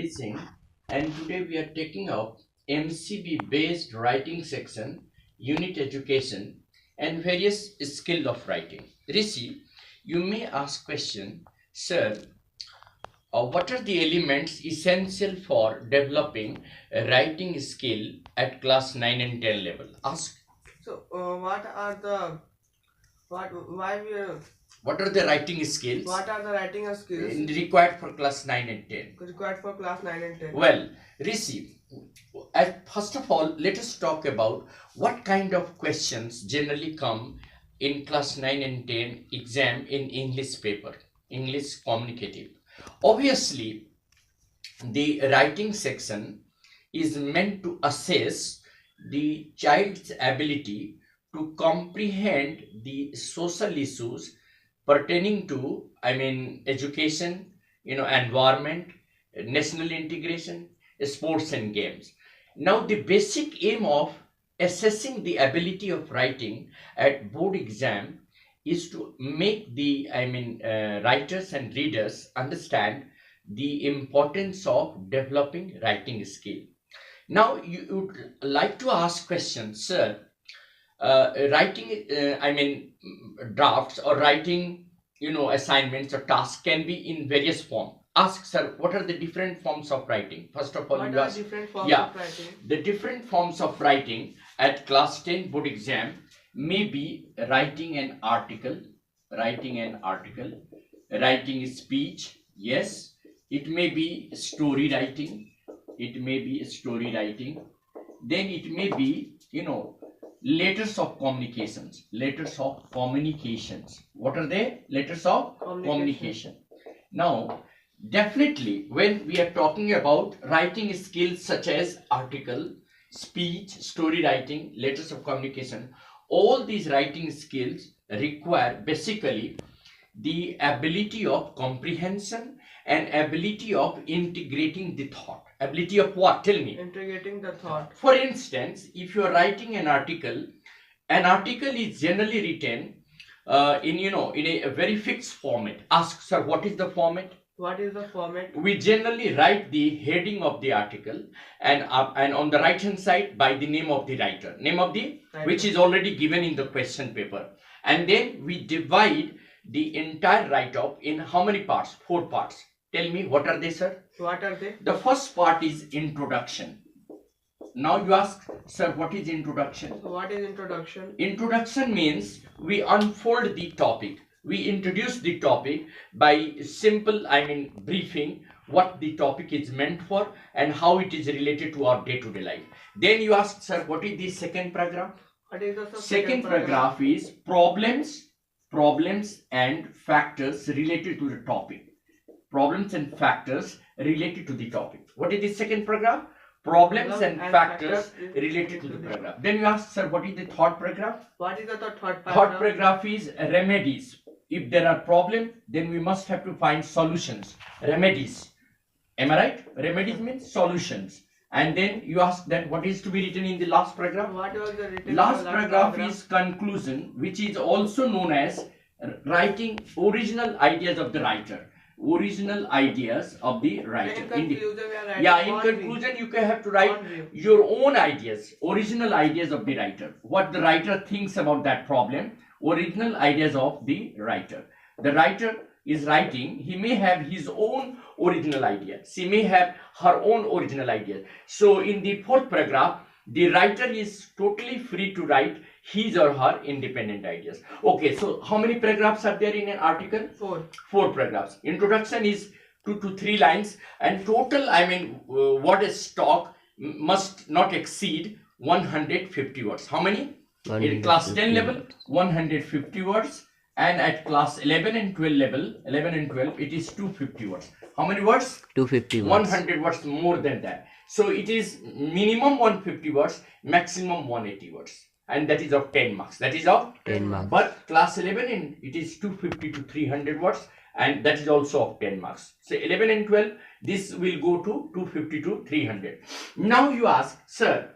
MCB Singh, and today we are taking up MCB based writing section, unit education, and various skill of writing. Rishi, you may ask question, sir, what are the elements essential for developing a writing skill at class 9 and 10 level? Ask. So, what are the What are the writing skills what are the writing skills required for class 9 and 10? required for class 9 and 10? Well, Rishi, first of all, let us talk about what kind of questions generally come in class 9 and 10 exam in English paper, English communicative. Obviously, the writing section is meant to assess the child's ability to comprehend the social issues pertaining to, education, environment, national integration, sports and games. Now, the basic aim of assessing the ability of writing at board exam is to make the writers and readers understand the importance of developing writing skill. Now you would like to ask questions, sir. Writing drafts or writing assignments or tasks can be in various forms. Ask, sir, what are the different forms of writing? First of all, What you are ask. different forms Yeah, of writing? the different forms of writing at class 10 board exam may be writing an article, writing a speech. Yes, it may be story writing. Then it may be, letters of communications. What are they? Letters of communication. Now, definitely, when we are talking about writing skills such as article, speech, story writing, letters of communication, all these writing skills require basically the ability of comprehension and ability of integrating the thought. Ability of what? Tell me. Integrating the thought. For instance, if you are writing an article is generally written in a very fixed format. Ask, sir, what is the format? What is the format? We generally write the heading of the article and on the right hand side by the name of the writer, which is already given in the question paper, and then we divide the entire write-up in how many parts? 4 parts. Tell me, what are they, sir? What are they? The first part is introduction. Now you ask, sir, what is introduction? So what is introduction? Introduction means we unfold the topic. We introduce the topic by simple, briefing what the topic is meant for and how it is related to our day-to-day life. Then you ask, sir, what is the second paragraph? What is the Second paragraph is problems and factors related to the topic. Problems and factors related to the topic. What is the second paragraph? Problems and factors related to the paragraph. Then you ask, sir, what is the third paragraph? What is the third paragraph? Third paragraph is remedies. If there are problems, then we must have to find solutions. Remedies. Am I right? Remedies means solutions. And then you ask that what is to be written in the last paragraph? What was the written? Last paragraph is conclusion, which is also known as writing original ideas of the writer. Original ideas of the writer. In conclusion, in conclusion, you have to write your own ideas, original ideas of the writer. What the writer thinks about that problem, original ideas of the writer. The writer is writing, he may have his own original ideas. She may have her own original ideas. So in the fourth paragraph, the writer is totally free to write his or her independent ideas. Okay, so how many paragraphs are there in an article? 4. 4 paragraphs. Introduction is 2 to 3 lines, and total, word stock must not exceed 150 words. How many? In class 10 level, 150 words, and at class 11 and 12 level, it is 250 words. How many words? 250 words. 100 words more than that. So it is minimum 150 words, maximum 180 words. And that is of 10 marks. That is of 10 marks. But class 11 it is 250 to 300 words, and that is also of 10 marks. So 11 and 12, this will go to 250 to 300. Now you ask, sir,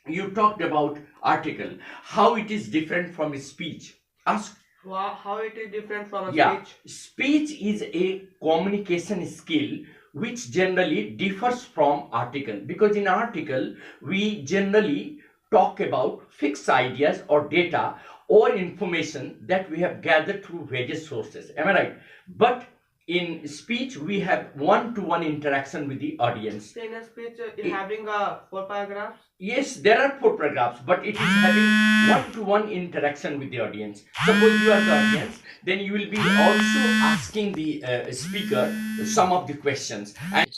you talked about article, how it is different from a speech. Ask. How it is different from a Yeah, speech? speech is a communication skill which generally differs from article, because in article we generally talk about fixed ideas or data or information that we have gathered through various sources. Am I right? But in speech we have one-to-one interaction with the audience. So in a speech, having a 4 paragraphs. Yes, there are 4 paragraphs, but it is having one-to-one interaction with the audience. Suppose you are the audience, then you will be also asking the speaker some of the questions. And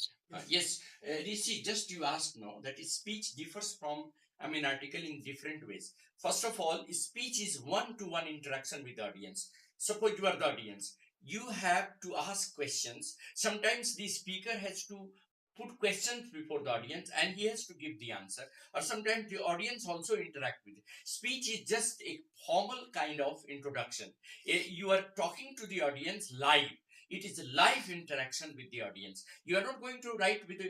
yes, Rishi, just you asked now that speech differs from, I mean, article in different ways. First of all, speech is one-to-one interaction with the audience. Suppose you are the audience, you have to ask questions. Sometimes the speaker has to put questions before the audience and he has to give the answer, or sometimes the audience also interact with it. Speech is just a formal kind of introduction. You are talking to the audience live. It is a live interaction with the audience. You are not going to write with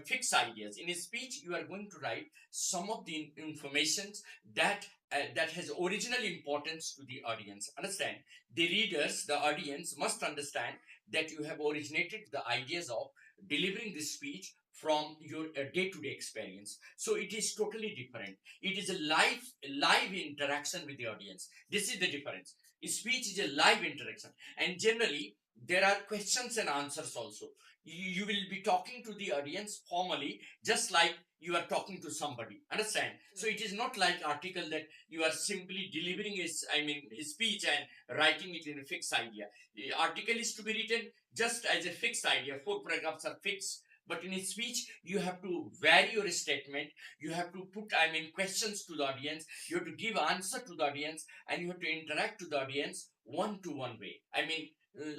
fixed ideas. In a speech you are going to write some of the information that that has original importance to the audience. Understand, the readers, the audience must understand that you have originated the ideas of delivering this speech from your day-to-day experience. So it is totally different. It is a live interaction with the audience. This is the difference. Speech is a live interaction, and generally there are questions and answers also. You will be talking to the audience formally, just like you are talking to somebody. Understand? So it is not like article that you are simply delivering a speech and writing it in a fixed idea. The article is to be written just as a fixed idea. 4 paragraphs are fixed. But in a speech, you have to vary your statement. You have to put, questions to the audience. You have to give answer to the audience, and you have to interact to the audience one-to-one way.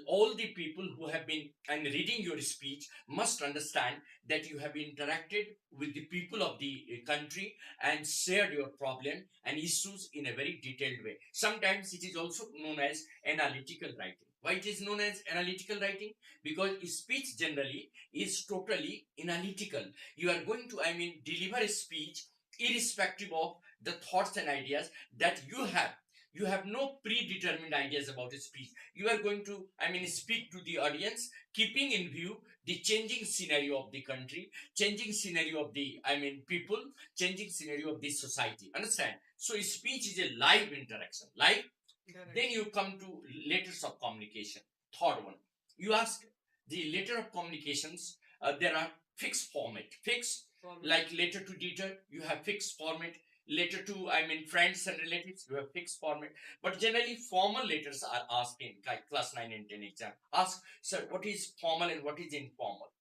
All the people who have been reading your speech must understand that you have interacted with the people of the country and shared your problem and issues in a very detailed way. Sometimes it is also known as analytical writing. Why it is known as analytical writing? Because speech generally is totally analytical. You are going to deliver a speech irrespective of the thoughts and ideas that you have. You have no predetermined ideas about a speech. You are going to speak to the audience, keeping in view the changing scenario of the country, changing scenario of the people, changing scenario of the society. Understand? So speech is a live interaction. Live. Correct. Then you come to letters of communication. Third one, you ask the letter of communications. There are fixed format. Fixed, like letter to editor, you have fixed format. Letter to friends and relatives, you have fixed format. But generally formal letters are asked in like class 9 and 10 exam. Ask, sir, what is formal and what is informal?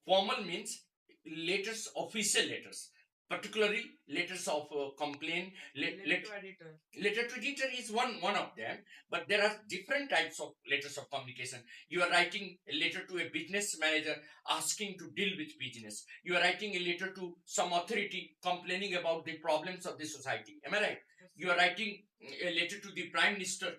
Formal means letters, official letters, particularly letters of complaint. Letter to editor. Letter to editor is one of them, but there are different types of letters of communication. You are writing a letter to a business manager asking to deal with business. You are writing a letter to some authority complaining about the problems of the society. Am I right? Yes. You are writing a letter to the prime minister,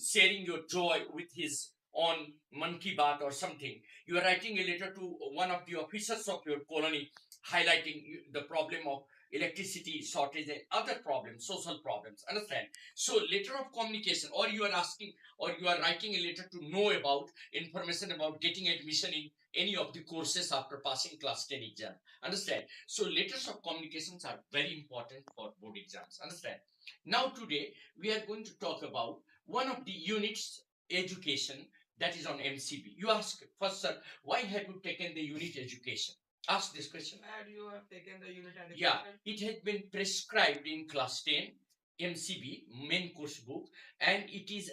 sharing your joy with his on monkey bath or something. You are writing a letter to one of the officers of your colony highlighting the problem of electricity shortage and other problems, social problems. Understand? So letter of communication, or you are asking, or you are writing a letter to know about information about getting admission in any of the courses after passing class 10 exam. Understand? So letters of communications are very important for board exams. Understand? Now today we are going to talk about one of the units, education, that is on MCB. You ask first, sir, why have you taken the unit education? Ask this question. Where you have taken the unit education? Yeah, it has been prescribed in class 10 MCB main course book, and it is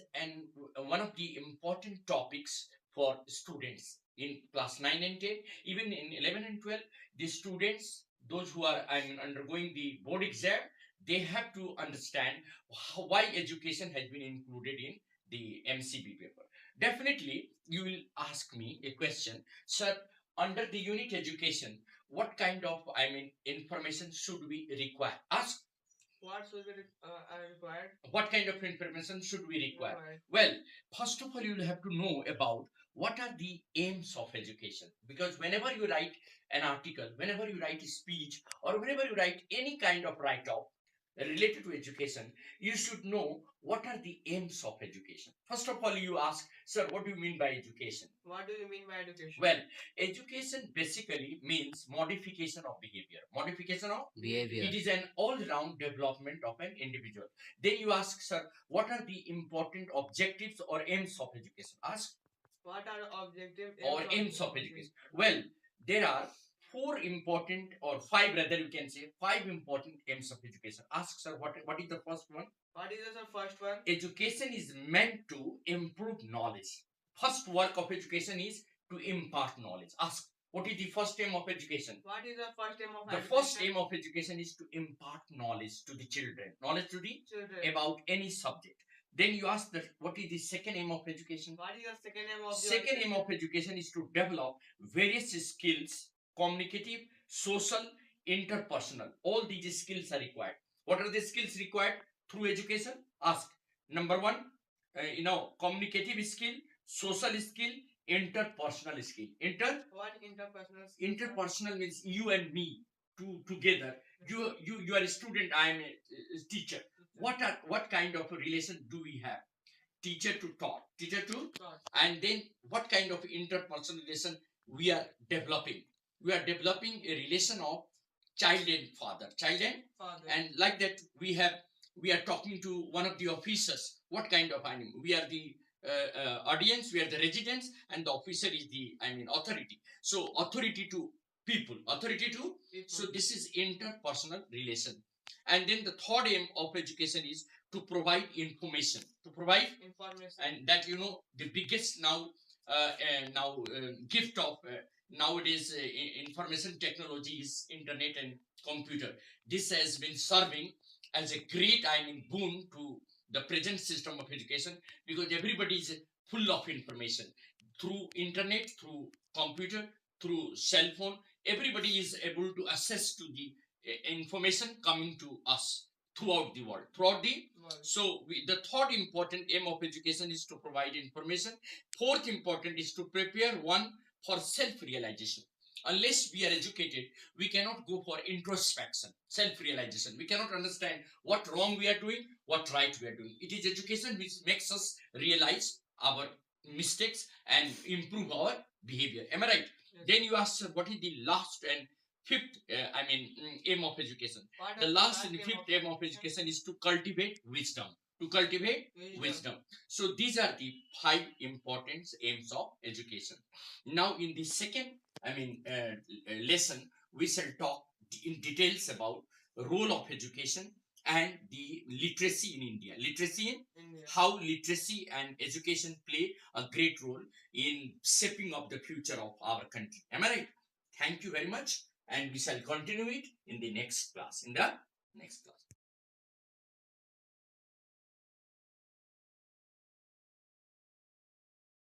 one of the important topics for students in class 9 and 10. Even in 11 and 12, the students, those who are undergoing the board exam, they have to understand why education has been included in the MCB paper. Definitely you will ask me a question, sir, under the unit education, what kind of information should we require? Ask, what should be required? What kind of information should we require? Right. Well, first of all, you will have to know about what are the aims of education, because whenever you write an article, whenever you write a speech, or whenever you write any kind of write-up, related to education, you should know what are the aims of education. First of all, you ask, sir, what do you mean by education? What do you mean by education? Well, education basically means modification of behavior. Modification of Behavior. It is an all-round development of an individual. Then you ask, sir, what are the important objectives or aims of education? Ask, What are objective or aims of education. Well, there are four important, or five rather, you can say five important aims of education. Ask, sir, what is the first one? What is the first one? Education is meant to improve knowledge. First work of education is to impart knowledge. Ask, what is the first aim of education? What is the first aim of The education? first aim of education is to impart knowledge to the children. Knowledge to the Children. about any subject. Then you ask that what is the second aim of education? What is the second aim of Second aim of education is to develop various skills, communicative, social, interpersonal. All these skills are required. What are the skills required through education? Ask. Number one, communicative skill, social skill, interpersonal skill. What interpersonal skills? Interpersonal means you and me together. You are a student. I am a teacher. What kind of a relation do we have? Teacher to taught, teacher to Taught. and then what kind of interpersonal relation we are developing? We are developing a relation of child and father, Father. and like that we are talking to one of the officers. What kind of animal? We are the audience, we are the residents, and the officer is the authority. So authority to people, People. so this is interpersonal relation. And then the third aim of education is to provide information, Information. and that the biggest gift of nowadays information technology is internet and computer. This has been serving as a great boon to the present system of education, because everybody is full of information through internet, through computer, through cell phone. Everybody is able to access to the information coming to us throughout the world. So the third important aim of education is to provide information. Fourth important is to prepare one for self-realization. Unless we are educated, we cannot go for introspection, self-realization. We cannot understand what wrong we are doing, what right we are doing. It is education which makes us realize our mistakes and improve our behavior. Am I right? Yes. Then you ask, what is the last and fifth aim of education? What The is last and fifth aim of education is to cultivate wisdom. Wisdom. So these are the five important aims of education. Now in the second lesson, we shall talk in details about role of education and the literacy in India. How literacy and education play a great role in shaping up the future of our country. Am I right? Thank you very much, and we shall continue it in the next class.